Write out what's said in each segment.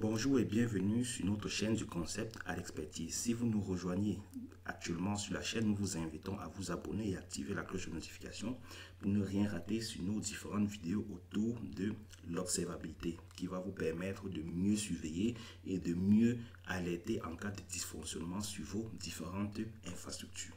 Bonjour et bienvenue sur notre chaîne du concept à l'expertise. Si vous nous rejoignez actuellement sur la chaîne, nous vous invitons à vous abonner et activer la cloche de notification pour ne rien rater sur nos différentes vidéos autour de l'observabilité qui va vous permettre de mieux surveiller et de mieux alerter en cas de dysfonctionnement sur vos différentes infrastructures.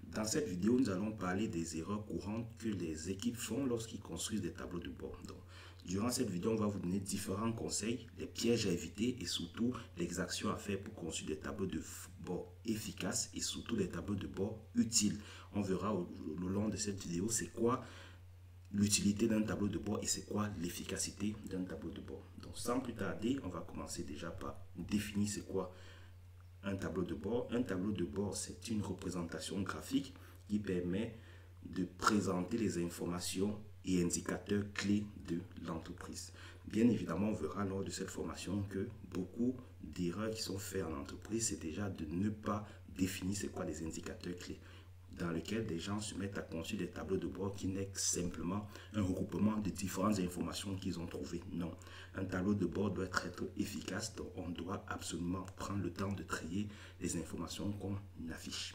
Dans cette vidéo, nous allons parler des erreurs courantes que les équipes font lorsqu'ils construisent des tableaux de bord. Donc, durant cette vidéo, on va vous donner différents conseils, les pièges à éviter et surtout les actions à faire pour construire des tableaux de bord efficaces et surtout des tableaux de bord utiles. On verra au long de cette vidéo c'est quoi l'utilité d'un tableau de bord et c'est quoi l'efficacité d'un tableau de bord. Donc, sans plus tarder, on va commencer déjà par définir c'est quoi un tableau de bord. Un tableau de bord, c'est une représentation graphique qui permet de présenter les informations et indicateurs clés de l'entreprise. Bien évidemment, on verra lors de cette formation que beaucoup d'erreurs qui sont faites en entreprise, c'est déjà de ne pas définir c'est quoi les indicateurs clés, dans lequel des gens se mettent à construire des tableaux de bord qui n'est que simplement un regroupement de différentes informations qu'ils ont trouvées. Non, un tableau de bord doit être efficace, donc on doit absolument prendre le temps de trier les informations qu'on affiche.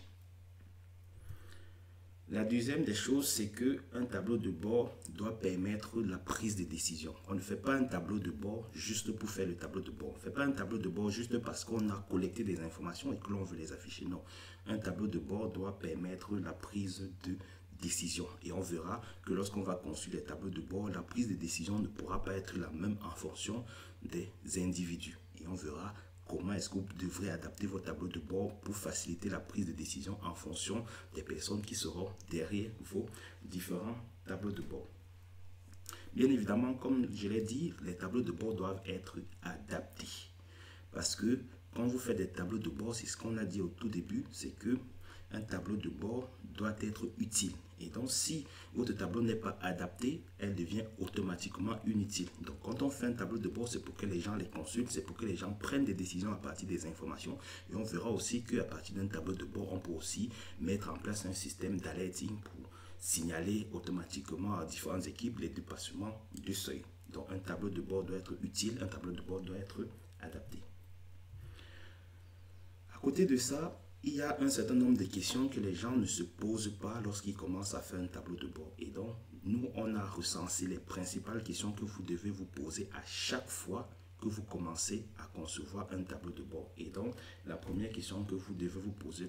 La deuxième des choses, c'est qu'un tableau de bord doit permettre la prise de décision. On ne fait pas un tableau de bord juste pour faire le tableau de bord. On ne fait pas un tableau de bord juste parce qu'on a collecté des informations et que l'on veut les afficher. Non, un tableau de bord doit permettre la prise de décision. Et on verra que lorsqu'on va construire les tableaux de bord, la prise de décision ne pourra pas être la même en fonction des individus. Et on verra comment est-ce que vous devrez adapter vos tableaux de bord pour faciliter la prise de décision en fonction des personnes qui seront derrière vos différents tableaux de bord. Bien évidemment, comme je l'ai dit, les tableaux de bord doivent être adaptés. Parce que quand vous faites des tableaux de bord, c'est ce qu'on a dit au tout début, c'est que un tableau de bord doit être utile. Et donc, si votre tableau n'est pas adapté, elle devient automatiquement inutile. Donc, quand on fait un tableau de bord, c'est pour que les gens les consultent, c'est pour que les gens prennent des décisions à partir des informations. Et on verra aussi qu'à partir d'un tableau de bord, on peut aussi mettre en place un système d'alerting pour signaler automatiquement à différentes équipes les dépassements de seuil. Donc, un tableau de bord doit être utile, un tableau de bord doit être adapté. À côté de ça, il y a un certain nombre de questions que les gens ne se posent pas lorsqu'ils commencent à faire un tableau de bord. Et donc, nous, on a recensé les principales questions que vous devez vous poser à chaque fois que vous commencez à concevoir un tableau de bord. Et donc, la première question que vous devez vous poser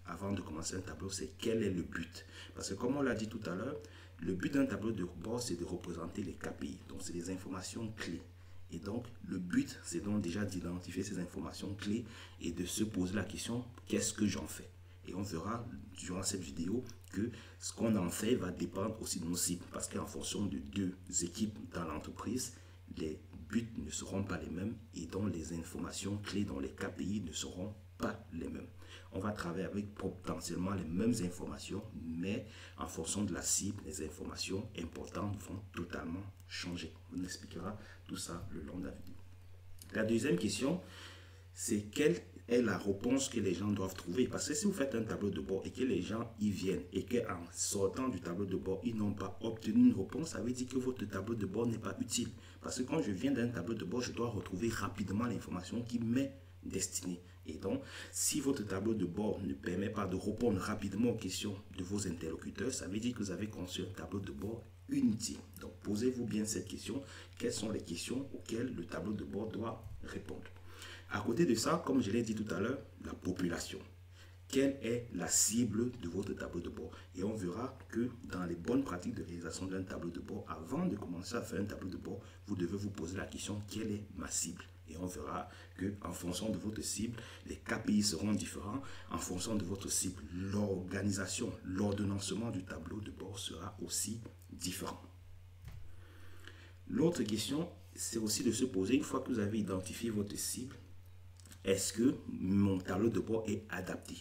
avant de commencer un tableau, c'est quel est le but? Parce que comme on l'a dit tout à l'heure, le but d'un tableau de bord, c'est de représenter les KPI. Donc, c'est des informations clés. Et donc, le but, c'est donc déjà d'identifier ces informations clés et de se poser la question, qu'est-ce que j'en fais? Et on verra durant cette vidéo que ce qu'on en fait va dépendre aussi de nos cibles. Parce qu'en fonction de deux équipes dans l'entreprise, les buts ne seront pas les mêmes et donc les informations clés dans les KPI ne seront pas les mêmes. On va travailler avec potentiellement les mêmes informations, mais en fonction de la cible, les informations importantes vont totalement changer. On expliquera tout ça le long de la vidéo. La deuxième question, c'est quelle est la réponse que les gens doivent trouver. Parce que si vous faites un tableau de bord et que les gens y viennent et qu'en sortant du tableau de bord, ils n'ont pas obtenu une réponse, ça veut dire que votre tableau de bord n'est pas utile. Parce que quand je viens d'un tableau de bord, je dois retrouver rapidement l'information qui m'est destinée. Et donc, si votre tableau de bord ne permet pas de répondre rapidement aux questions de vos interlocuteurs, ça veut dire que vous avez conçu un tableau de bord inutile. Donc, posez-vous bien cette question. Quelles sont les questions auxquelles le tableau de bord doit répondre? À côté de ça, comme je l'ai dit tout à l'heure, la population. Quelle est la cible de votre tableau de bord? Et on verra que dans les bonnes pratiques de réalisation d'un tableau de bord, avant de commencer à faire un tableau de bord, vous devez vous poser la question, quelle est ma cible? Et on verra qu'en fonction de votre cible, les KPI seront différents. En fonction de votre cible, l'organisation, l'ordonnancement du tableau de bord sera aussi différent. L'autre question, c'est aussi de se poser, une fois que vous avez identifié votre cible, est-ce que mon tableau de bord est adapté?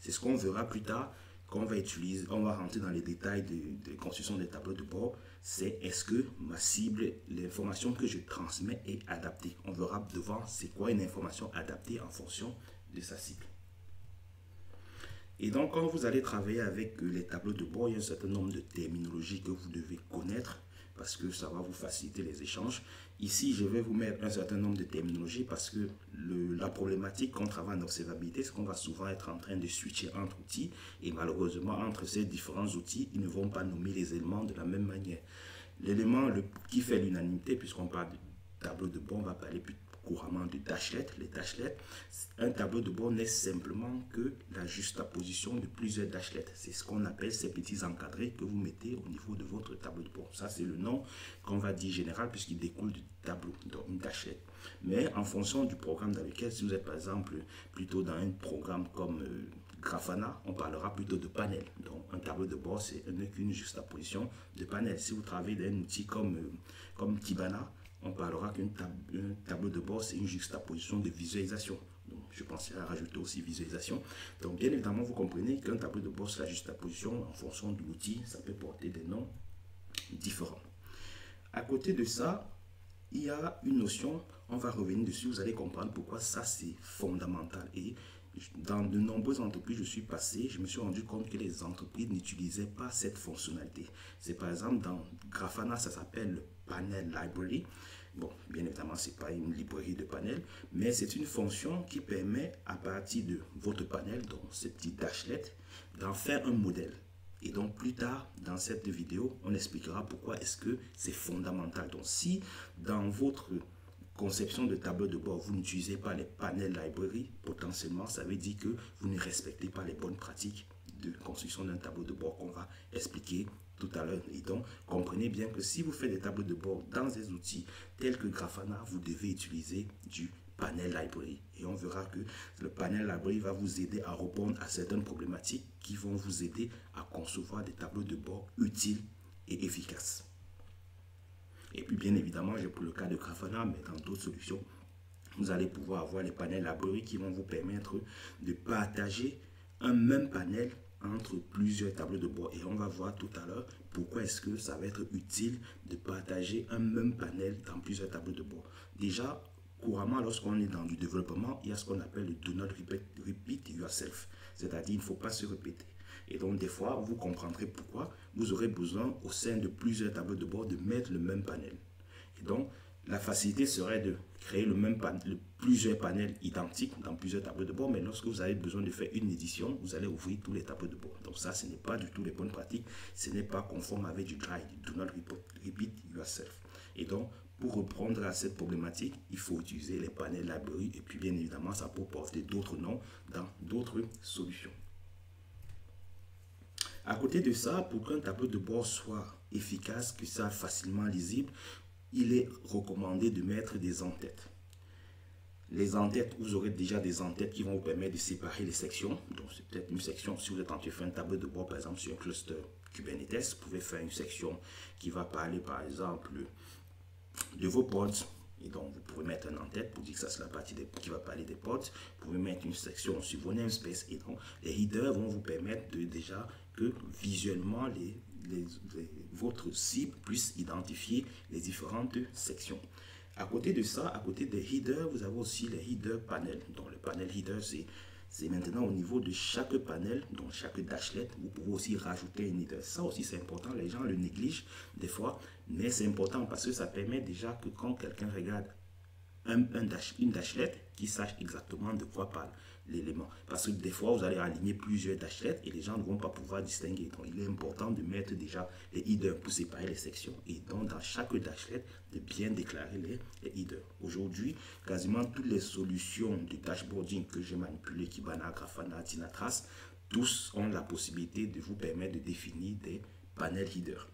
C'est ce qu'on verra plus tard quand on va utiliser, on va rentrer dans les détails de construction des tableaux de bord. C'est est-ce que ma cible, l'information que je transmets est adaptée? On verra devant c'est quoi une information adaptée en fonction de sa cible. Et donc, quand vous allez travailler avec les tableaux de bord, il y a un certain nombre de terminologies que vous devez connaître. parce que ça va vous faciliter les échanges. Ici, je vais vous mettre un certain nombre de terminologies parce que la problématique quand on travaille en observabilité, c'est qu'on va souvent être en train de switcher entre outils et malheureusement, entre ces différents outils, ils ne vont pas nommer les éléments de la même manière. L'élément qui fait l'unanimité, puisqu'on parle de tableau de bord, on va parler plus couramment de dashlet. Les dashlets, un tableau de bord n'est simplement que la juxtaposition de plusieurs dashlets. C'est ce qu'on appelle ces petits encadrés que vous mettez au niveau de votre tableau de bord. Ça, c'est le nom qu'on va dire général puisqu'il découle du tableau, donc une dashlet. Mais en fonction du programme dans lequel, si vous êtes par exemple plutôt dans un programme comme Grafana, on parlera plutôt de panel. Donc un tableau de bord, c'est qu'une juxtaposition de panel. Si vous travaillez d'un outil comme Kibana, on parlera qu'un tableau de bord, c'est une juxtaposition de visualisation. Donc, je pensais à rajouter aussi visualisation. Donc, bien évidemment, vous comprenez qu'un tableau de bord, c'est la juxtaposition en fonction de l'outil. Ça peut porter des noms différents. À côté de ça, il y a une notion, on va revenir dessus, vous allez comprendre pourquoi ça, c'est fondamental. Et dans de nombreuses entreprises, je me suis rendu compte que les entreprises n'utilisaient pas cette fonctionnalité. C'est par exemple dans Grafana, ça s'appelle le Panel Library. Bon, bien évidemment, ce n'est pas une librairie de panel, mais c'est une fonction qui permet à partir de votre panel, donc ce petit dashlet, d'en faire un modèle. Et donc plus tard dans cette vidéo, on expliquera pourquoi est-ce que c'est fondamental. Donc si dans votre conception de tableau de bord, vous n'utilisez pas les panel library, potentiellement, ça veut dire que vous ne respectez pas les bonnes pratiques de construction d'un tableau de bord qu'on va expliquer tout à l'heure. Et donc, comprenez bien que si vous faites des tableaux de bord dans des outils tels que Grafana, vous devez utiliser du panel library. Et on verra que le panel library va vous aider à répondre à certaines problématiques qui vont vous aider à concevoir des tableaux de bord utiles et efficaces. Et puis bien évidemment, j'ai pris le cas de Grafana, mais dans d'autres solutions, vous allez pouvoir avoir les panels library qui vont vous permettre de partager un même panel entre plusieurs tableaux de bord. Et on va voir tout à l'heure pourquoi est-ce que ça va être utile de partager un même panel dans plusieurs tableaux de bord. Déjà, couramment, lorsqu'on est dans du développement, il y a ce qu'on appelle le do not repeat yourself. C'est-à-dire, il ne faut pas se répéter. Et donc, des fois, vous comprendrez pourquoi vous aurez besoin, au sein de plusieurs tableaux de bord, de mettre le même panel. Et donc, la facilité serait de créer plusieurs panels identiques dans plusieurs tableaux de bord, mais lorsque vous avez besoin de faire une édition, vous allez ouvrir tous les tableaux de bord. Donc ça, ce n'est pas du tout les bonnes pratiques, ce n'est pas conforme avec du dry, do not repeat yourself. Et donc, pour reprendre à cette problématique, il faut utiliser les panels library et puis bien évidemment, ça peut porter d'autres noms dans d'autres solutions. À côté de ça, pour qu'un tableau de bord soit efficace, que ça soit facilement lisible, il est recommandé de mettre des en-têtes. Les en-têtes, vous aurez déjà des en-têtes qui vont vous permettre de séparer les sections. Donc, c'est peut-être une section, si vous êtes en train de faire un tableau de bord, par exemple, sur un cluster Kubernetes, vous pouvez faire une section qui va parler, par exemple, de vos pods. Et donc, vous pouvez mettre un en-tête pour dire que ça, c'est la partie qui va parler des pods. Vous pouvez mettre une section sur vos namespaces. Et donc, les headers vont vous permettre de déjà que visuellement, votre cible puisse identifier les différentes sections. À côté de ça, à côté des headers, vous avez aussi les header panels. Donc, le panel header, c'est maintenant au niveau de chaque panel, donc chaque dashlet, vous pouvez aussi rajouter une header. Ça aussi, c'est important. Les gens le négligent des fois, mais c'est important parce que ça permet déjà que quand quelqu'un regarde une dashlet, qu'il sache exactement de quoi parle l'élément. Parce que des fois, vous allez aligner plusieurs dashlets et les gens ne vont pas pouvoir distinguer. Donc, il est important de mettre déjà les headers pour séparer les sections. Et donc, dans chaque dashlet, de bien déclarer les headers. Aujourd'hui, quasiment toutes les solutions de dashboarding que j'ai manipulées, Kibana, Grafana, Dynatrace, tous ont la possibilité de vous permettre de définir des panels headers.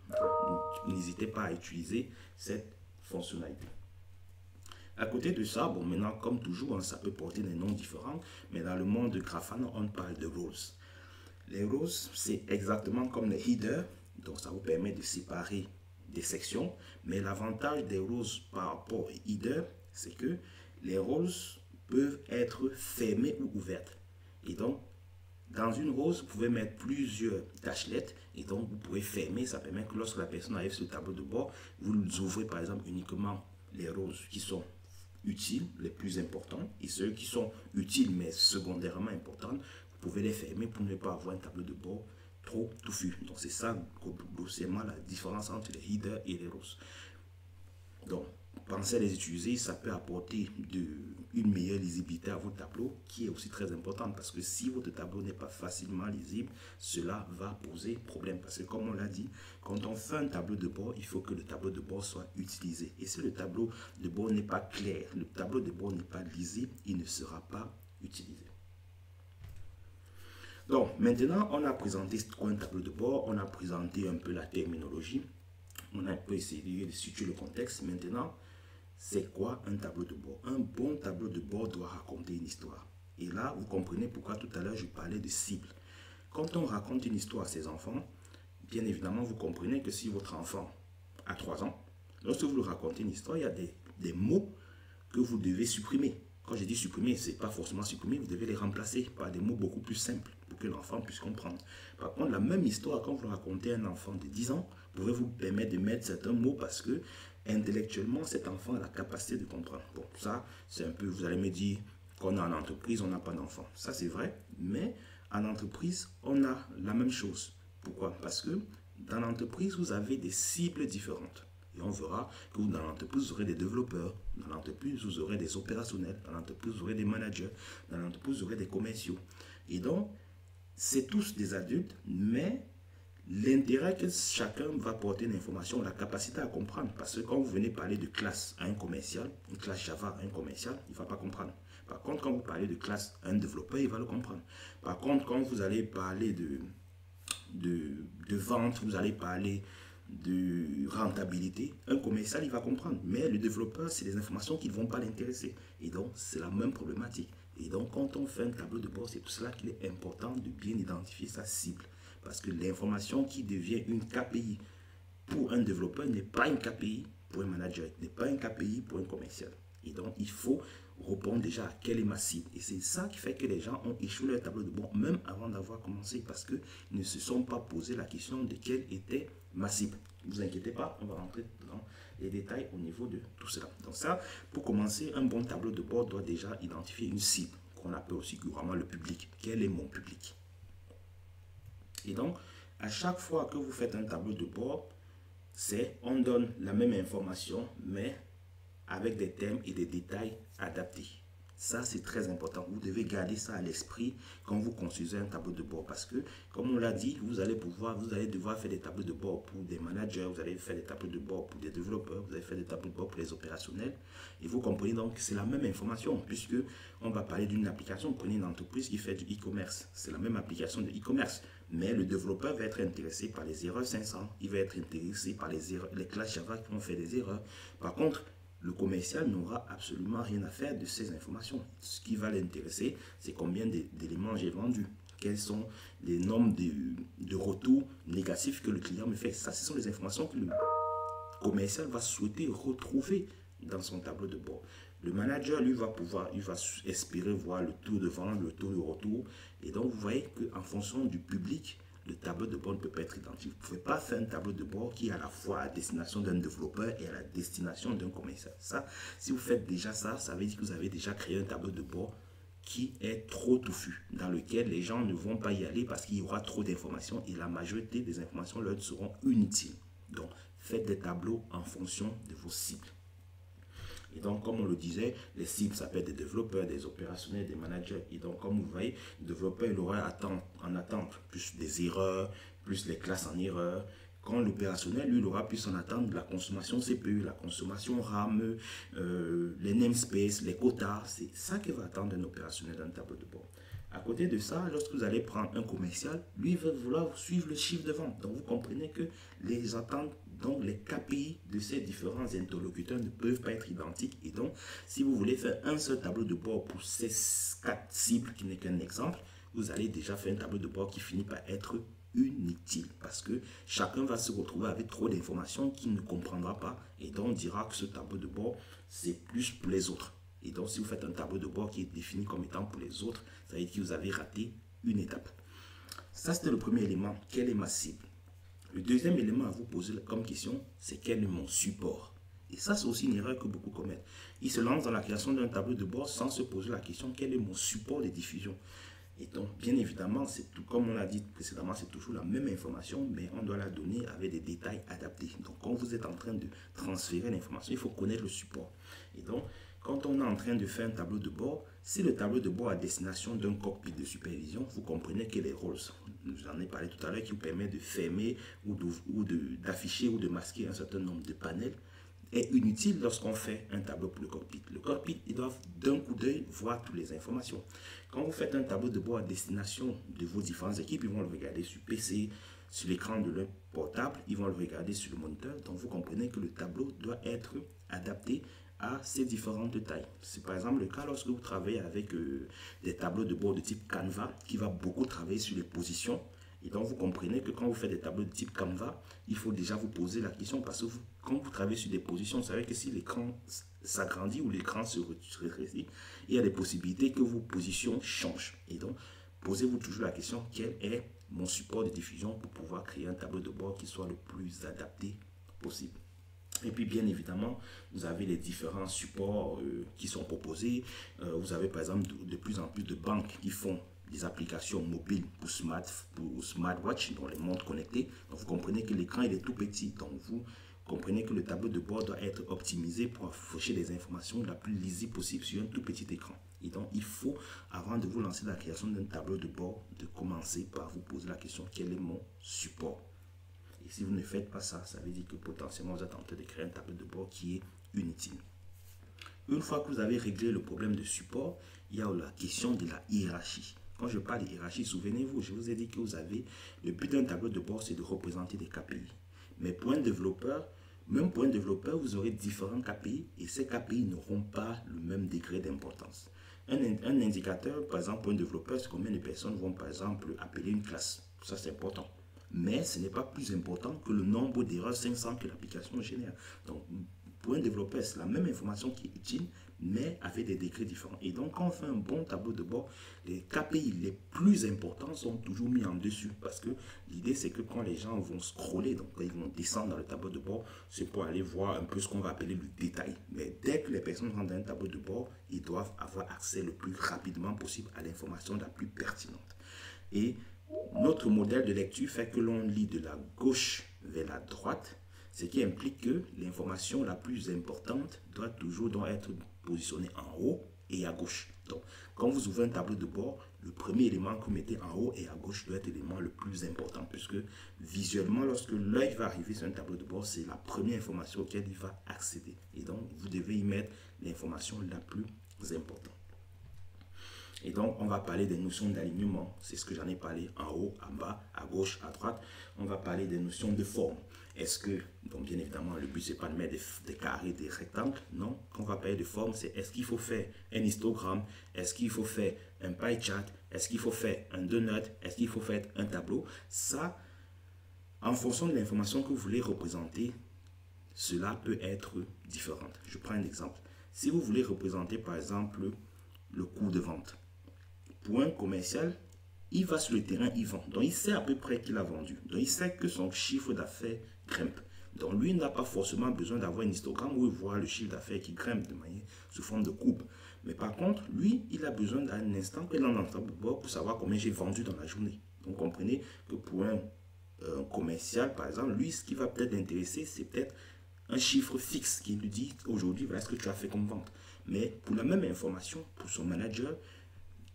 N'hésitez pas à utiliser cette fonctionnalité. À côté de ça, bon, maintenant, comme toujours, ça peut porter des noms différents, mais dans le monde de Grafana, on parle de rows. Les rows, c'est exactement comme les headers, donc ça vous permet de séparer des sections, mais l'avantage des rows par rapport aux headers, c'est que les rows peuvent être fermées ou ouvertes. Et donc, dans une row, vous pouvez mettre plusieurs dashlets, et donc vous pouvez fermer, ça permet que lorsque la personne arrive sur le tableau de bord, vous ouvrez par exemple uniquement les rows qui sont utiles, les plus importants, et ceux qui sont utiles mais secondairement importants, vous pouvez les fermer pour ne pas avoir un tableau de bord trop touffu. Donc c'est ça grossièrement la différence entre les headers et les rows. Donc pensez à les utiliser, ça peut apporter une meilleure lisibilité à votre tableau, qui est aussi très importante, parce que si votre tableau n'est pas facilement lisible, cela va poser problème. Parce que comme on l'a dit, quand on fait un tableau de bord, il faut que le tableau de bord soit utilisé. Et si le tableau de bord n'est pas clair, le tableau de bord n'est pas lisible, il ne sera pas utilisé. Donc maintenant, on a présenté ce qu'est un tableau de bord, on a présenté un peu la terminologie, on a un peu essayé de situer le contexte. Maintenant, c'est quoi un tableau de bord? Un bon tableau de bord doit raconter une histoire. Et là, vous comprenez pourquoi tout à l'heure je parlais de cible. Quand on raconte une histoire à ses enfants, bien évidemment, vous comprenez que si votre enfant a 3 ans, lorsque vous lui racontez une histoire, il y a des mots que vous devez supprimer. Quand je dis supprimer, ce n'est pas forcément supprimer, vous devez les remplacer par des mots beaucoup plus simples pour que l'enfant puisse comprendre. Par contre, la même histoire, quand vous racontez à un enfant de 10 ans, pouvez vous permettre de mettre certains mots parce que intellectuellement, cet enfant a la capacité de comprendre. Bon, ça, c'est un peu, vous allez me dire qu'on est en entreprise, on n'a pas d'enfant. Ça, c'est vrai, mais en entreprise, on a la même chose. Pourquoi? Parce que dans l'entreprise, vous avez des cibles différentes. Et on verra que dans l'entreprise, vous aurez des développeurs, dans l'entreprise, vous aurez des opérationnels, dans l'entreprise, vous aurez des managers, dans l'entreprise, vous aurez des commerciaux. Et donc, c'est tous des adultes, mais l'intérêt que chacun va porter l'information, la capacité à comprendre. Parce que quand vous venez parler de classe à un commercial, une classe Java à un commercial, il ne va pas comprendre. Par contre, quand vous parlez de classe à un développeur, il va le comprendre. Par contre, quand vous allez parler de vente, vous allez parler de rentabilité, un commercial, il va comprendre. Mais le développeur, c'est des informations qui ne vont pas l'intéresser. Et donc, c'est la même problématique. Et donc, quand on fait un tableau de bord, c'est pour cela qu'il est important de bien identifier sa cible. Parce que l'information qui devient une KPI pour un développeur n'est pas une KPI pour un manager, n'est pas une KPI pour un commercial. Et donc, il faut répondre déjà à quelle est ma cible. Et c'est ça qui fait que les gens ont échoué leur tableau de bord, même avant d'avoir commencé, parce qu'ils ne se sont pas posé la question de quelle était ma cible. Ne vous inquiétez pas, on va rentrer dans les détails au niveau de tout cela. Donc ça, pour commencer, un bon tableau de bord doit déjà identifier une cible, qu'on appelle aussi couramment le public. Quel est mon public? Et donc, à chaque fois que vous faites un tableau de bord, on donne la même information, mais avec des thèmes et des détails adaptés. Ça, c'est très important. Vous devez garder ça à l'esprit quand vous construisez un tableau de bord. Parce que, comme on l'a dit, vous allez devoir faire des tableaux de bord pour des managers, vous allez faire des tableaux de bord pour des développeurs, vous allez faire des tableaux de bord pour les opérationnels. Et vous comprenez donc que c'est la même information, puisque on va parler d'une application. Prenez une entreprise qui fait du e-commerce. C'est la même application de e-commerce. Mais le développeur va être intéressé par les erreurs 500. Il va être intéressé par les classes Java qui vont faire des erreurs. Par contre, le commercial n'aura absolument rien à faire de ces informations. Ce qui va l'intéresser, c'est combien d'éléments j'ai vendus. Quels sont les nombres de retours négatifs que le client me fait. Ça, ce sont les informations que le commercial va souhaiter retrouver dans son tableau de bord. Le manager, lui, il va espérer voir le taux de vente, le taux de retour. Et donc, vous voyez qu'en fonction du public, le tableau de bord ne peut pas être identique. Vous ne pouvez pas faire un tableau de bord qui est à la fois à la destination d'un développeur et à la destination d'un commercial. Ça, si vous faites déjà ça, ça veut dire que vous avez déjà créé un tableau de bord qui est trop touffu, dans lequel les gens ne vont pas y aller parce qu'il y aura trop d'informations et la majorité des informations leur seront inutiles. Donc, faites des tableaux en fonction de vos cibles. Et donc, comme on le disait, les cibles, ça peut être des développeurs, des opérationnels, des managers. Et donc, comme vous voyez, le développeur, il aura en attente plus des erreurs, plus les classes en erreur. Quand l'opérationnel, lui, il aura plus en attente de la consommation CPU, la consommation RAM, les namespaces, les quotas. C'est ça qui va attendre un opérationnel dans un tableau de bord. À côté de ça, lorsque vous allez prendre un commercial, lui, il va vouloir suivre le chiffre de vente. Donc, vous comprenez que les attentes, donc les KPI de ces différents interlocuteurs ne peuvent pas être identiques. Et donc, si vous voulez faire un seul tableau de bord pour ces 4 cibles, qui n'est qu'un exemple, vous allez déjà faire un tableau de bord qui finit par être inutile. Parce que chacun va se retrouver avec trop d'informations qu'il ne comprendra pas. Et donc, on dira que ce tableau de bord, c'est plus pour les autres. Et donc, si vous faites un tableau de bord qui est défini comme étant pour les autres, ça veut dire que vous avez raté une étape. Ça, c'était le premier élément. Quelle est ma cible? Le deuxième élément à vous poser comme question, c'est quel est mon support? Et ça, c'est aussi une erreur que beaucoup commettent. Ils se lancent dans la création d'un tableau de bord sans se poser la question, quel est mon support de diffusion? Et donc, bien évidemment, c'est tout comme on l'a dit précédemment, c'est toujours la même information, mais on doit la donner avec des détails adaptés. Donc, quand vous êtes en train de transférer l'information, il faut connaître le support. Et donc, quand on est en train de faire un tableau de bord, si le tableau de bord à destination d'un cockpit de supervision, vous comprenez que les rôles, nous en ai parlé tout à l'heure, qui vous permet de fermer ou d'afficher ou de masquer un certain nombre de panels, est inutile lorsqu'on fait un tableau pour le cockpit. Le cockpit, ils doivent d'un coup d'œil voir toutes les informations. Quand vous faites un tableau de bord à destination de vos différentes équipes, ils vont le regarder sur PC, sur l'écran de leur portable, ils vont le regarder sur le moniteur. Donc vous comprenez que le tableau doit être adapté à ces différentes tailles. C'est par exemple le cas lorsque vous travaillez avec des tableaux de bord de type Canva, qui va beaucoup travailler sur les positions. Et donc, vous comprenez que quand vous faites des tableaux de type Canva, il faut déjà vous poser la question parce que quand vous travaillez sur des positions, vous savez que si l'écran s'agrandit ou l'écran se rétrécit, il y a des possibilités que vos positions changent. Et donc, posez-vous toujours la question, quel est mon support de diffusion pour pouvoir créer un tableau de bord qui soit le plus adapté possible. Et puis, bien évidemment, vous avez les différents supports qui sont proposés. Vous avez, par exemple, de plus en plus de banques qui font des applications mobiles pour smartwatch, dans les montres connectées. Donc, vous comprenez que l'écran, il est tout petit. Donc, vous comprenez que le tableau de bord doit être optimisé pour afficher des informations la plus lisible possible sur un tout petit écran. Et donc, il faut, avant de vous lancer dans la création d'un tableau de bord, de commencer par vous poser la question, quel est mon support? Et si vous ne faites pas ça, ça veut dire que potentiellement vous êtes en train de créer un tableau de bord qui est inutile. Une fois que vous avez réglé le problème de support, il y a la question de la hiérarchie. Quand je parle de hiérarchie, souvenez-vous, je vous ai dit que vous avez, le but d'un tableau de bord, c'est de représenter des KPI. Mais pour un développeur, même pour un développeur, vous aurez différents KPI et ces KPI n'auront pas le même degré d'importance. Un indicateur, par exemple, pour un développeur, c'est combien de personnes vont, par exemple, appeler une classe. Ça, c'est important. Mais ce n'est pas plus important que le nombre d'erreurs 500 que l'application génère. Donc, pour un développeur, c'est la même information qui est utile, mais avec des degrés différents. Et donc, quand on fait un bon tableau de bord, les KPI les plus importants sont toujours mis en dessus. Parce que l'idée, c'est que quand les gens vont scroller, donc quand ils vont descendre dans le tableau de bord, c'est pour aller voir un peu ce qu'on va appeler le détail. Mais dès que les personnes rentrent dans un tableau de bord, ils doivent avoir accès le plus rapidement possible à l'information la plus pertinente. Et notre modèle de lecture fait que l'on lit de la gauche vers la droite, ce qui implique que l'information la plus importante doit toujours être positionnée en haut et à gauche. Donc, quand vous ouvrez un tableau de bord, le premier élément que vous mettez en haut et à gauche doit être l'élément le plus important, puisque visuellement, lorsque l'œil va arriver sur un tableau de bord, c'est la première information auquel il va accéder. Et donc, vous devez y mettre l'information la plus importante. Et donc, on va parler des notions d'alignement. C'est ce que j'en ai parlé en haut, en bas, à gauche, à droite. On va parler des notions de forme. Est-ce que, donc bien évidemment, le but, c'est pas de mettre des carrés, des rectangles. Non, quand on va parler de forme, c'est est-ce qu'il faut faire un histogramme? Est-ce qu'il faut faire un pie chart? Est-ce qu'il faut faire un donut? Est-ce qu'il faut faire un tableau? Ça, en fonction de l'information que vous voulez représenter, cela peut être différent. Je prends un exemple. Si vous voulez représenter, par exemple, le coût de vente, pour un commercial, il va sur le terrain, il vend. Donc, il sait à peu près qu'il a vendu. Donc, il sait que son chiffre d'affaires grimpe. Donc, lui, il n'a pas forcément besoin d'avoir un histogramme où il voit le chiffre d'affaires qui grimpe de manière sous forme de courbe. Mais par contre, lui, il a besoin d'un instant que l'on entend pour savoir combien j'ai vendu dans la journée. Donc, comprenez que pour un commercial, par exemple, lui, ce qui va peut-être l'intéresser, c'est peut-être un chiffre fixe qui lui dit aujourd'hui, voilà ce que tu as fait comme vente. Mais pour la même information, pour son manager,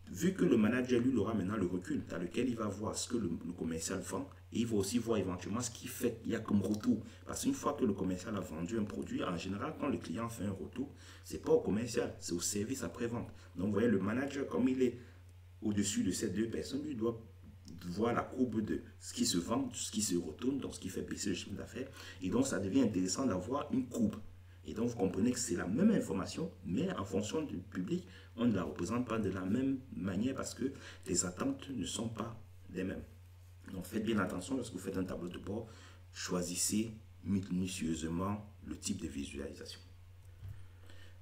vu que le manager, lui, aura maintenant le recul dans lequel il va voir ce que le commercial vend et il va aussi voir éventuellement ce qu'il fait, il y a comme retour. Parce qu'une fois que le commercial a vendu un produit, en général, quand le client fait un retour, ce n'est pas au commercial, c'est au service après-vente. Donc, vous voyez, le manager, comme il est au-dessus de ces deux personnes, lui doit voir la courbe de ce qui se vend, ce qui se retourne, donc ce qui fait baisser le chiffre d'affaires. Et donc, ça devient intéressant d'avoir une courbe. Et donc, vous comprenez que c'est la même information, mais en fonction du public, on ne la représente pas de la même manière parce que les attentes ne sont pas les mêmes. Donc, faites bien attention lorsque vous faites un tableau de bord, choisissez minutieusement le type de visualisation.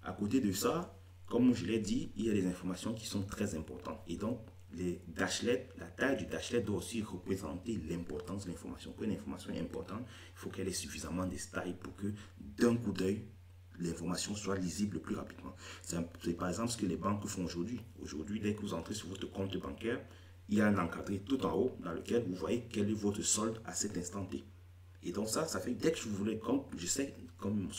À côté de ça, comme je l'ai dit, il y a des informations qui sont très importantes. Et donc, les dashlets, la taille du dashlet doit aussi représenter l'importance de l'information. Pour une information importante, il faut qu'elle ait suffisamment de taille pour que d'un coup d'œil, l'information soit lisible le plus rapidement. C'est par exemple ce que les banques font aujourd'hui. Aujourd'hui, dès que vous entrez sur votre compte bancaire, il y a un encadré tout en haut dans lequel vous voyez quel est votre solde à cet instant T. Et donc ça fait dès que vous voulez, comme je sais, comme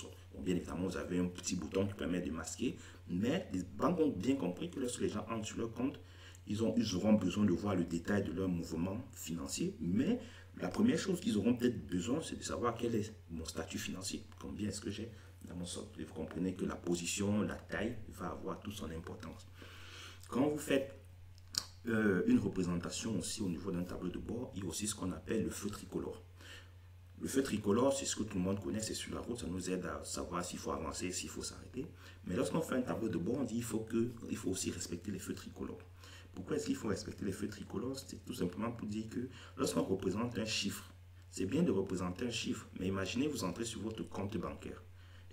bien évidemment vous avez un petit bouton qui permet de masquer, mais les banques ont bien compris que lorsque les gens entrent sur leur compte, ils auront besoin de voir le détail de leur mouvement financier, mais la première chose qu'ils auront peut-être besoin, c'est de savoir quel est mon statut financier, combien est-ce que j'ai dans mon solde. Et vous comprenez que la position, la taille va avoir toute son importance. Quand vous faites une représentation aussi au niveau d'un tableau de bord, il y a aussi ce qu'on appelle le feu tricolore. Le feu tricolore, c'est ce que tout le monde connaît, c'est sur la route, ça nous aide à savoir s'il faut avancer, s'il faut s'arrêter. Mais lorsqu'on fait un tableau de bord, on dit qu'il faut aussi respecter les feux tricolores. Pourquoi est-ce qu'il faut respecter les feux tricolores? C'est tout simplement pour dire que lorsqu'on représente un chiffre, c'est bien de représenter un chiffre, mais imaginez vous entrez sur votre compte bancaire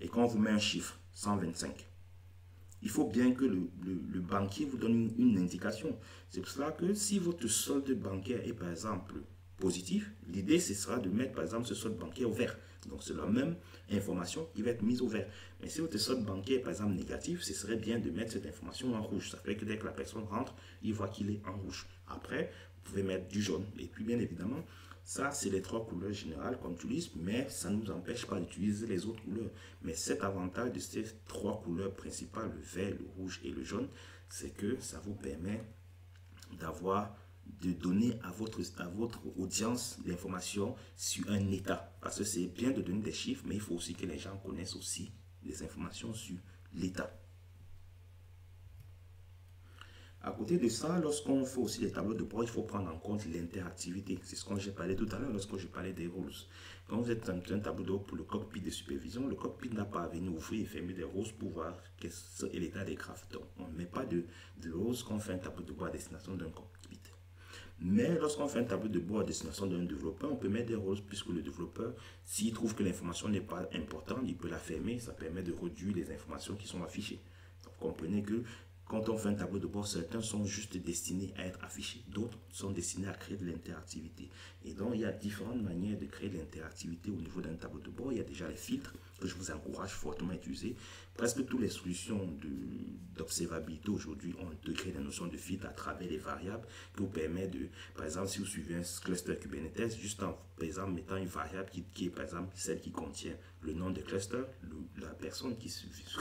et quand on vous met un chiffre, 125, il faut bien que le banquier vous donne une indication. C'est pour cela que si votre solde bancaire est par exemple positif, l'idée ce sera de mettre par exemple ce solde bancaire au vert. Donc c'est la même information qui va être mise au vert. Mais si votre solde bancaire est par exemple négatif, ce serait bien de mettre cette information en rouge. Ça fait que dès que la personne rentre, il voit qu'il est en rouge. Après, vous pouvez mettre du jaune. Et puis bien évidemment, ça c'est les trois couleurs générales qu'on utilise, mais ça ne nous empêche pas d'utiliser les autres couleurs. Mais cet avantage de ces trois couleurs principales, le vert, le rouge et le jaune, c'est que ça vous permet de donner à votre audience l'information sur un état. Parce que c'est bien de donner des chiffres, mais il faut aussi que les gens connaissent aussi des informations sur l'état. À côté de ça, lorsqu'on fait aussi les tableaux de bord, il faut prendre en compte l'interactivité. C'est ce que j'ai parlé tout à l'heure lorsque je parlais des roses. Quand vous êtes un tableau de bord pour le cockpit de supervision, le cockpit n'a pas à venir ouvrir et fermer des roses pour voir quel est l'état des graphes. Donc, on ne met pas de roses quand on fait un tableau de bord à destination d'un cockpit. Mais lorsqu'on fait un tableau de bord à destination d'un développeur, on peut mettre des roses puisque le développeur, s'il trouve que l'information n'est pas importante, il peut la fermer. Ça permet de réduire les informations qui sont affichées. Donc, vous comprenez que quand on fait un tableau de bord, certains sont juste destinés à être affichés, d'autres sont destinés à créer de l'interactivité. Et donc, il y a différentes manières de créer de l'interactivité au niveau d'un tableau de bord. Il y a déjà les filtres que je vous encourage fortement à utiliser. Presque toutes les solutions d'observabilité aujourd'hui ont intégré la notion de filtre à travers les variables qui vous permettent de, par exemple, si vous suivez un cluster Kubernetes, juste en, par exemple, mettant une variable qui est, par exemple, celle qui contient le nom de cluster, la personne qui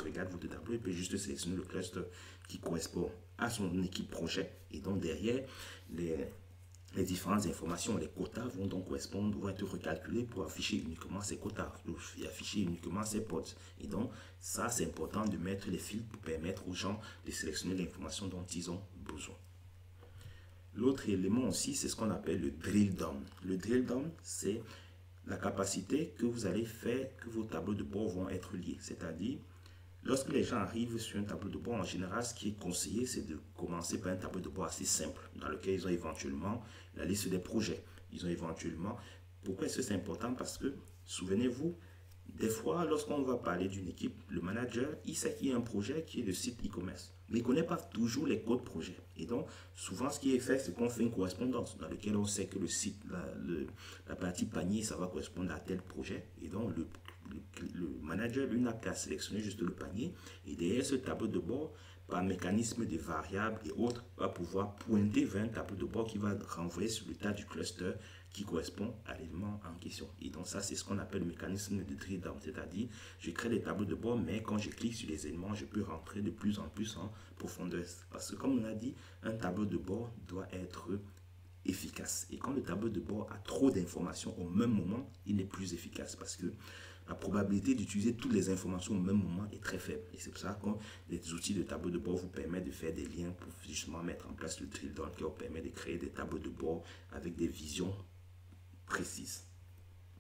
regarde votre tableau peut juste sélectionner le cluster qui correspond à son équipe projet. Et donc, derrière, les différentes informations, les quotas vont donc correspondre, vont être recalculés pour afficher uniquement ces quotas, pour afficher uniquement ces pods. Et donc, ça, c'est important de mettre les filtres pour permettre aux gens de sélectionner l'information dont ils ont besoin. L'autre élément aussi, c'est ce qu'on appelle le drill down. Le drill down, c'est la capacité que vous allez faire que vos tableaux de bord vont être liés. C'est-à-dire, lorsque les gens arrivent sur un tableau de bord, en général, ce qui est conseillé, c'est de commencer par un tableau de bord assez simple, dans lequel ils ont éventuellement la liste des projets. Ils ont éventuellement... Pourquoi est-ce que c'est important? Parce que, souvenez-vous, des fois, lorsqu'on va parler d'une équipe, le manager, il sait qu'il y a un projet qui est le site e-commerce, mais il ne connaît pas toujours les codes projet. Et donc, souvent, ce qui est fait, c'est qu'on fait une correspondance dans laquelle on sait que le site, la partie panier, ça va correspondre à tel projet. Et donc, le manager, lui, n'a qu'à sélectionner juste le panier. Et derrière ce tableau de bord, par mécanisme de variables et autres, va pouvoir pointer vers un tableau de bord qui va renvoyer sur l'état du cluster qui correspond à l'élément en question. Et donc ça, c'est ce qu'on appelle le mécanisme de drill down, c'est-à-dire je crée des tableaux de bord, mais quand je clique sur les éléments, je peux rentrer de plus en plus en profondeur. Parce que comme on a dit, un tableau de bord doit être efficace. Et quand le tableau de bord a trop d'informations au même moment, il n'est plus efficace parce que la probabilité d'utiliser toutes les informations au même moment est très faible. Et c'est pour ça que les outils de tableau de bord vous permettent de faire des liens pour justement mettre en place le drill down qui vous permet de créer des tableaux de bord avec des visions précises.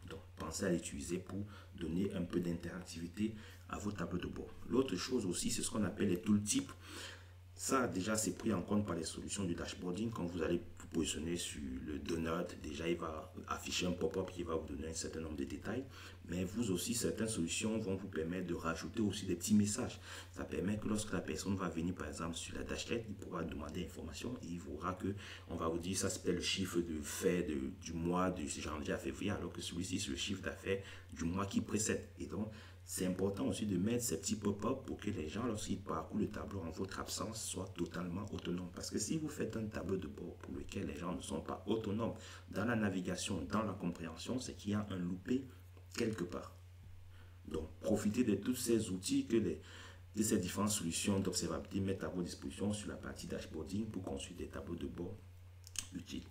Donc, pensez à l'utiliser pour donner un peu d'interactivité à vos tableaux de bord. L'autre chose aussi, c'est ce qu'on appelle les tooltips. Ça, déjà, c'est pris en compte par les solutions du dashboarding. Quand vous allez vous positionner sur le donut, déjà, il va afficher un pop-up qui va vous donner un certain nombre de détails. Mais vous aussi, certaines solutions vont vous permettre de rajouter aussi des petits messages. Ça permet que lorsque la personne va venir, par exemple, sur la dashlet, il pourra demander information et il verra que on va vous dire ça, c'était le chiffre de fait du mois de janvier à février, alors que celui-ci, c'est le chiffre d'affaires du mois qui précède. Et donc, c'est important aussi de mettre ces petits pop-up pour que les gens, lorsqu'ils parcourent le tableau en votre absence, soient totalement autonomes. Parce que si vous faites un tableau de bord pour lequel les gens ne sont pas autonomes dans la navigation, dans la compréhension, c'est qu'il y a un loupé quelque part. Donc, profitez de tous ces outils de ces différentes solutions d'observabilité mettent à votre disposition sur la partie dashboarding pour construire des tableaux de bord utiles.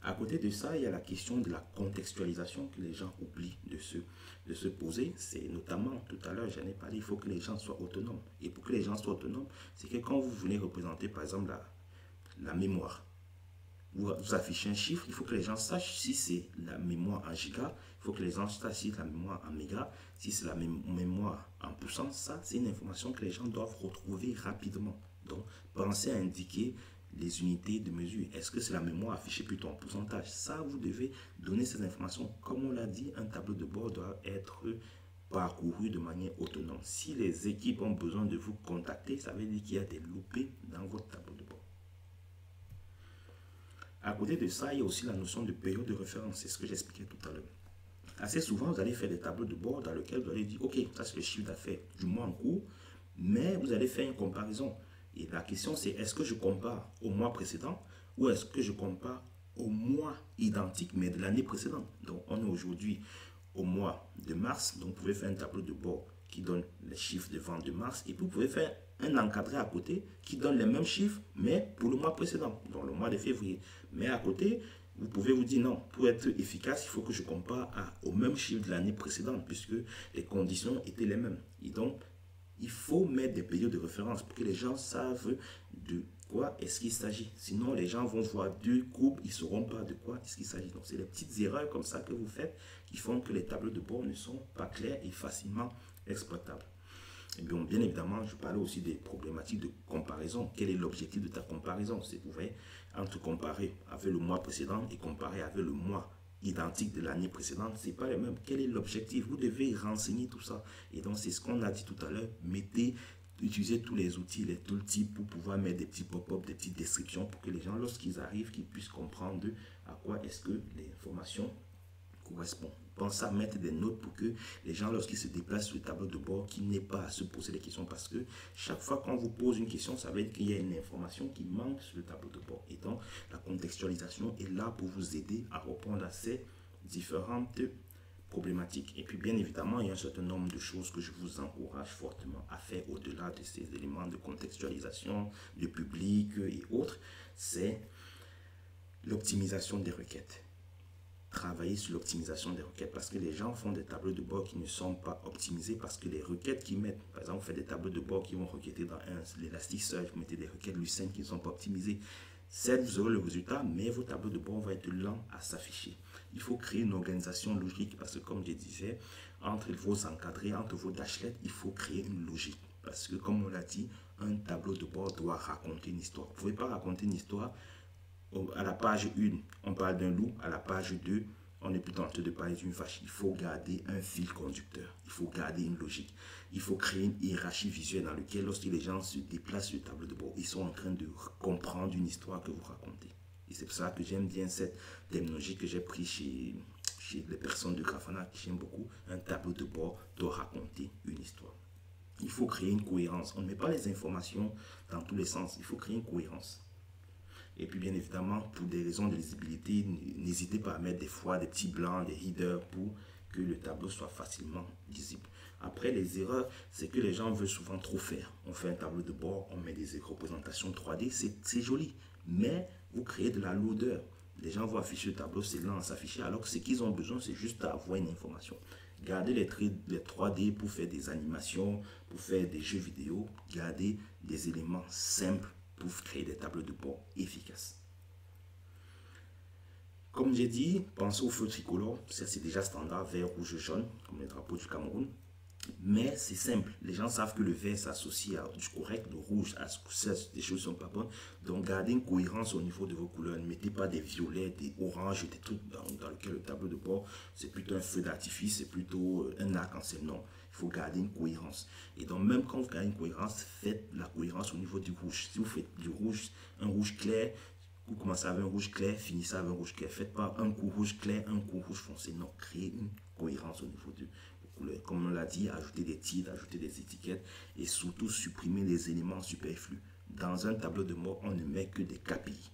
À côté de ça, il y a la question de la contextualisation que les gens oublient de se poser. C'est notamment, tout à l'heure, j'en ai parlé, il faut que les gens soient autonomes. Et pour que les gens soient autonomes, c'est que quand vous venez représenter, par exemple, la mémoire, vous affichez un chiffre, il faut que les gens sachent si c'est la mémoire en giga, il faut que les gens sachent si c'est la mémoire en méga, si c'est la mémoire en puissance. Ça, c'est une information que les gens doivent retrouver rapidement. Donc, pensez à indiquer les unités de mesure. Est-ce que c'est la mémoire affichée plutôt en pourcentage? Ça, vous devez donner ces informations. Comme on l'a dit, un tableau de bord doit être parcouru de manière autonome. Si les équipes ont besoin de vous contacter, ça veut dire qu'il y a des loupés dans votre tableau de bord. À côté de ça, il y a aussi la notion de période de référence. C'est ce que j'expliquais tout à l'heure. Assez souvent, vous allez faire des tableaux de bord dans lesquels vous allez dire, ok, ça c'est le chiffre d'affaires du mois en cours, mais vous allez faire une comparaison. Et la question c'est, est-ce que je compare au mois précédent ou est-ce que je compare au mois identique mais de l'année précédente? Donc, on est aujourd'hui au mois de mars, donc vous pouvez faire un tableau de bord qui donne les chiffres de vente de mars et puis vous pouvez faire un encadré à côté qui donne les mêmes chiffres mais pour le mois précédent, donc le mois de février. Mais à côté, vous pouvez vous dire non, pour être efficace, il faut que je compare au même chiffre de l'année précédente puisque les conditions étaient les mêmes. Et donc, il faut mettre des périodes de référence pour que les gens savent de quoi est-ce qu'il s'agit. Sinon, les gens vont voir deux courbes, ils ne sauront pas de quoi est-ce qu'il s'agit. Donc, c'est les petites erreurs comme ça que vous faites qui font que les tableaux de bord ne sont pas clairs et facilement exploitables. Et bien évidemment, je parlais aussi des problématiques de comparaison. Quel est l'objectif de ta comparaison? C'est, vous voyez, entre comparer avec le mois précédent et comparer avec le mois identique de l'année précédente, c'est pas le même. Quel est l'objectif? Vous devez renseigner tout ça. Et donc, c'est ce qu'on a dit tout à l'heure. Utilisez tous les outils, les tooltips pour pouvoir mettre des petits pop-up, des petites descriptions pour que les gens, lorsqu'ils arrivent, qu'ils puissent comprendre à quoi est-ce que l'information correspond. Pensez à mettre des notes pour que les gens, lorsqu'ils se déplacent sur le tableau de bord, qu'ils n'aient pas à se poser des questions parce que chaque fois qu'on vous pose une question, ça veut dire qu'il y a une information qui manque sur le tableau de bord. Et donc, la contextualisation est là pour vous aider à répondre à ces différentes problématiques. Et puis, bien évidemment, il y a un certain nombre de choses que je vous encourage fortement à faire au-delà de ces éléments de contextualisation, de public et autres. C'est l'optimisation des requêtes. Travailler sur l'optimisation des requêtes parce que les gens font des tableaux de bord qui ne sont pas optimisés parce que les requêtes qu'ils mettent, par exemple, vous faites des tableaux de bord qui vont requêter dans l'Elasticsearch, vous mettez des requêtes Lucene qui ne sont pas optimisées. Certes, vous aurez le résultat, mais vos tableaux de bord vont être lents à s'afficher. Il faut créer une organisation logique parce que, comme je disais, entre vos encadrés, entre vos dashlets, il faut créer une logique. Parce que, comme on l'a dit, un tableau de bord doit raconter une histoire. Vous ne pouvez pas raconter une histoire. À la page 1, on parle d'un loup. À la page 2, on est plutôt en train de parler d'une vache. Il faut garder un fil conducteur. Il faut garder une logique. Il faut créer une hiérarchie visuelle dans laquelle, lorsque les gens se déplacent sur le tableau de bord, ils sont en train de comprendre une histoire que vous racontez. Et c'est pour ça que j'aime bien cette terminologie que j'ai prise chez les personnes de Grafana, que j'aime beaucoup. Un tableau de bord doit raconter une histoire. Il faut créer une cohérence. On ne met pas les informations dans tous les sens. Il faut créer une cohérence. Et puis bien évidemment, pour des raisons de lisibilité, n'hésitez pas à mettre des fois des petits blancs, des headers pour que le tableau soit facilement lisible. Après, les erreurs, c'est que les gens veulent souvent trop faire. On fait un tableau de bord, on met des représentations 3D, c'est joli. Mais vous créez de la lourdeur. Les gens vont afficher le tableau, c'est lent à s'afficher, alors que ce qu'ils ont besoin, c'est juste d'avoir une information. Gardez les 3D pour faire des animations, pour faire des jeux vidéo. Gardez des éléments simples pour créer des tableaux de bord efficaces. Comme j'ai dit, pensez au feu tricolore, c'est déjà standard, vert, rouge, jaune, comme le drapeau du Cameroun. Mais c'est simple, les gens savent que le vert s'associe à du correct, le rouge à des choses ne sont pas bonnes. Donc gardez une cohérence au niveau de vos couleurs. Ne mettez pas des violets, des oranges, des trucs dans lesquels le tableau de bord, c'est plutôt un feu d'artifice, c'est plutôt un arc-en-ciel. Non, il faut garder une cohérence. Et donc même quand vous gardez une cohérence, faites la cohérence au niveau du rouge. Si vous faites du rouge, un rouge clair, vous commencez avec un rouge clair, finissez avec un rouge clair. Faites pas un coup rouge clair, un coup rouge foncé. Non, créez une cohérence au niveau de vos couleurs. Comme on l'a dit, ajouter des titres, ajouter des étiquettes et surtout supprimer les éléments superflus. Dans un tableau de bord, on ne met que des KPI.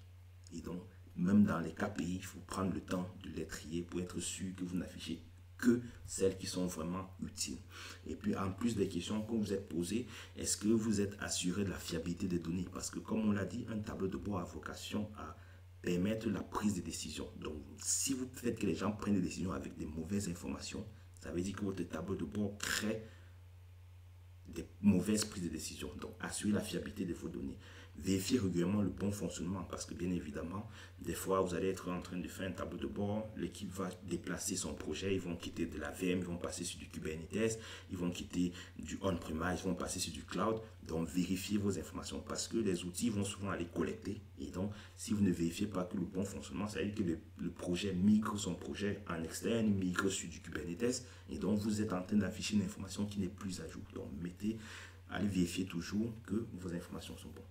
Et donc, même dans les KPI, il faut prendre le temps de les trier pour être sûr que vous n'affichez que celles qui sont vraiment utiles. Et puis, en plus des questions que vous êtes posées, est-ce que vous êtes assuré de la fiabilité des données? Parce que, comme on l'a dit, un tableau de bord a vocation à permettre la prise de décision. Donc, si vous faites que les gens prennent des décisions avec des mauvaises informations, ça veut dire que votre tableau de bord crée des mauvaises prises de décision. Donc, assurez la fiabilité de vos données. Vérifiez régulièrement le bon fonctionnement parce que, bien évidemment, des fois, vous allez être en train de faire un tableau de bord, l'équipe va déplacer son projet, ils vont quitter de la VM, ils vont passer sur du Kubernetes, ils vont quitter du on-premise, ils vont passer sur du cloud. Donc, vérifiez vos informations parce que les outils vont souvent aller collecter. Et donc, si vous ne vérifiez pas que le bon fonctionnement, ça veut dire que le projet migre son projet en externe, migre sur du Kubernetes. Et donc, vous êtes en train d'afficher une information qui n'est plus à jour. Donc, allez vérifier toujours que vos informations sont bonnes.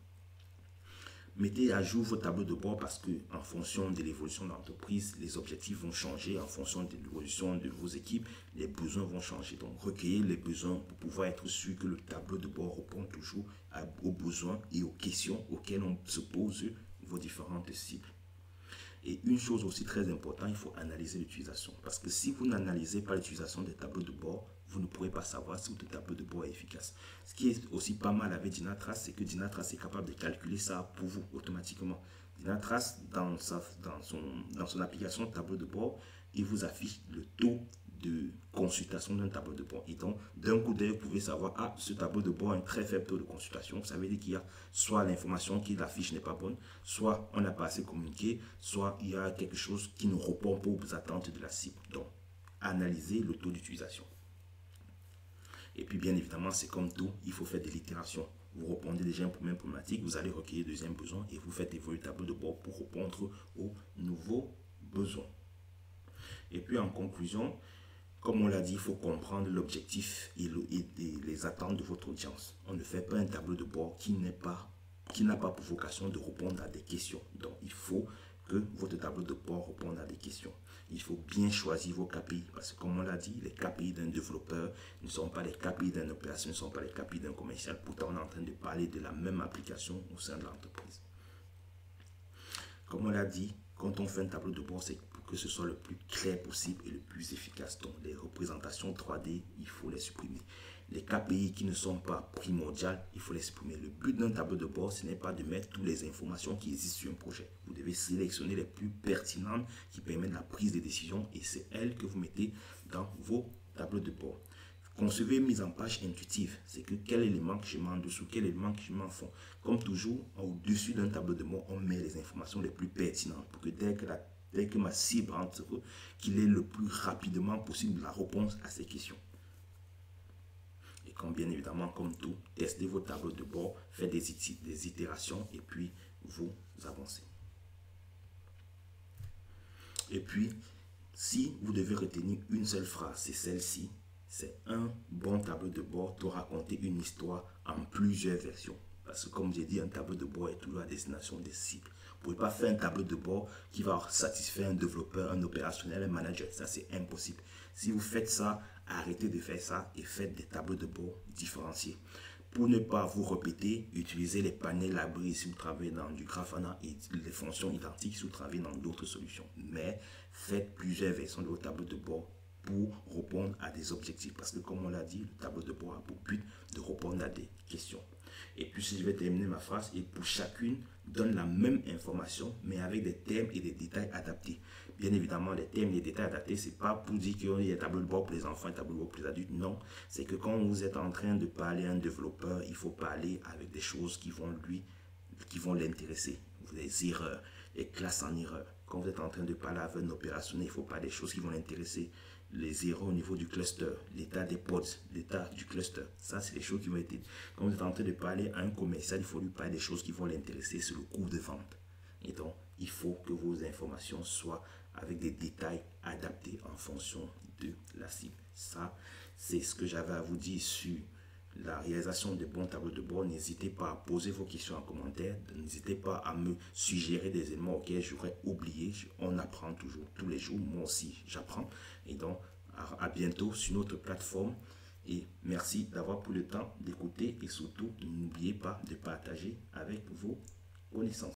Mettez à jour vos tableaux de bord parce que en fonction de l'évolution de l'entreprise, les objectifs vont changer. En fonction de l'évolution de vos équipes, les besoins vont changer. Donc, recueillez les besoins pour pouvoir être sûr que le tableau de bord répond toujours aux besoins et aux questions auxquelles on se pose vos différentes cibles. Et une chose aussi très importante, il faut analyser l'utilisation. Parce que si vous n'analysez pas l'utilisation des tableaux de bord, vous ne pourrez pas savoir si votre tableau de bord est efficace. Ce qui est aussi pas mal avec Dynatrace, c'est que Dynatrace est capable de calculer ça pour vous automatiquement. Dynatrace, dans son application tableau de bord, il vous affiche le taux de consultation d'un tableau de bord. Et donc, d'un coup d'œil, vous pouvez savoir, ah, ce tableau de bord a un très faible taux de consultation. Ça veut dire qu'il y a soit l'information qu'il affiche n'est pas bonne, soit on n'a pas assez communiqué, soit il y a quelque chose qui ne répond pas aux attentes de la cible. Donc, analysez le taux d'utilisation. Et puis, bien évidemment, c'est comme tout, il faut faire de l'itération. Vous répondez déjà à une première problématique, vous allez recueillir le deuxième besoin et vous faites évoluer le tableau de bord pour répondre aux nouveaux besoins. Et puis, en conclusion, comme on l'a dit, il faut comprendre l'objectif et les attentes de votre audience. On ne fait pas un tableau de bord qui n'a pas pour vocation de répondre à des questions. Donc, il faut que votre tableau de bord réponde à des questions. Il faut bien choisir vos KPI parce que, comme on l'a dit, les KPI d'un développeur ne sont pas les KPI d'un opération, ne sont pas les KPI d'un commercial. Pourtant, on est en train de parler de la même application au sein de l'entreprise. Comme on l'a dit, quand on fait un tableau de bord, c'est pour que ce soit le plus clair possible et le plus efficace. Donc, les représentations 3D, il faut les supprimer. Les KPI qui ne sont pas primordiales, il faut les supprimer. Le but d'un tableau de bord, ce n'est pas de mettre toutes les informations qui existent sur un projet. Vous devez sélectionner les plus pertinentes qui permettent la prise de décision et c'est elles que vous mettez dans vos tableaux de bord. Concevez une mise en page intuitive. C'est que quel élément que je mets en dessous, quel élément que je mets en fond. Comme toujours, au-dessus d'un tableau de bord, on met les informations les plus pertinentes pour que dès que ma cible rentre, qu'il ait le plus rapidement possible la réponse à ces questions. Et comme bien évidemment, comme tout, testez vos tableaux de bord, faites des itérations et puis vous avancez. Et puis, si vous devez retenir une seule phrase, c'est celle-ci. C'est un bon tableau de bord pour raconter une histoire en plusieurs versions. Parce que comme j'ai dit, un tableau de bord est toujours à destination des cibles. Vous ne pouvez pas faire un tableau de bord qui va satisfaire un développeur, un opérationnel, un manager. Ça, c'est impossible. Si vous faites ça, arrêtez de faire ça et faites des tableaux de bord différenciés. Pour ne pas vous répéter, utilisez les panels library si vous travaillez dans du Grafana et les fonctions identiques si vous travaillez dans d'autres solutions. Mais faites plusieurs versions de vos tableaux de bord pour répondre à des objectifs. Parce que comme on l'a dit, le tableau de bord a pour but de répondre à des questions. Et puis si je vais terminer ma phrase, et pour chacune, donne la même information, mais avec des thèmes et des détails adaptés. Bien évidemment, les thèmes et les détails adaptés, c'est pas pour dire qu'il y a un tableau de bord pour les enfants, un tableau de bord pour les adultes. Non, c'est que quand vous êtes en train de parler à un développeur, il faut parler avec des choses qui vont l'intéresser. Les erreurs, les classes en erreur. Quand vous êtes en train de parler avec un opérationnel, il faut parler des choses qui vont l'intéresser. Les erreurs au niveau du cluster, l'état des pods, l'état du cluster. Ça, c'est les choses qui vont être... Quand vous êtes en train de parler à un commercial, il faut lui parler des choses qui vont l'intéresser sur le coût de vente. Et donc, il faut que vos informations soient avec des détails adaptés en fonction de la cible. Ça, c'est ce que j'avais à vous dire sur la réalisation de bons tableaux de bord. N'hésitez pas à poser vos questions en commentaire. N'hésitez pas à me suggérer des éléments auxquels j'aurais oublié. On apprend toujours tous les jours. Moi aussi, j'apprends. Et donc, À bientôt sur notre plateforme. Et merci d'avoir pris le temps d'écouter et surtout n'oubliez pas de partager avec vos connaissances.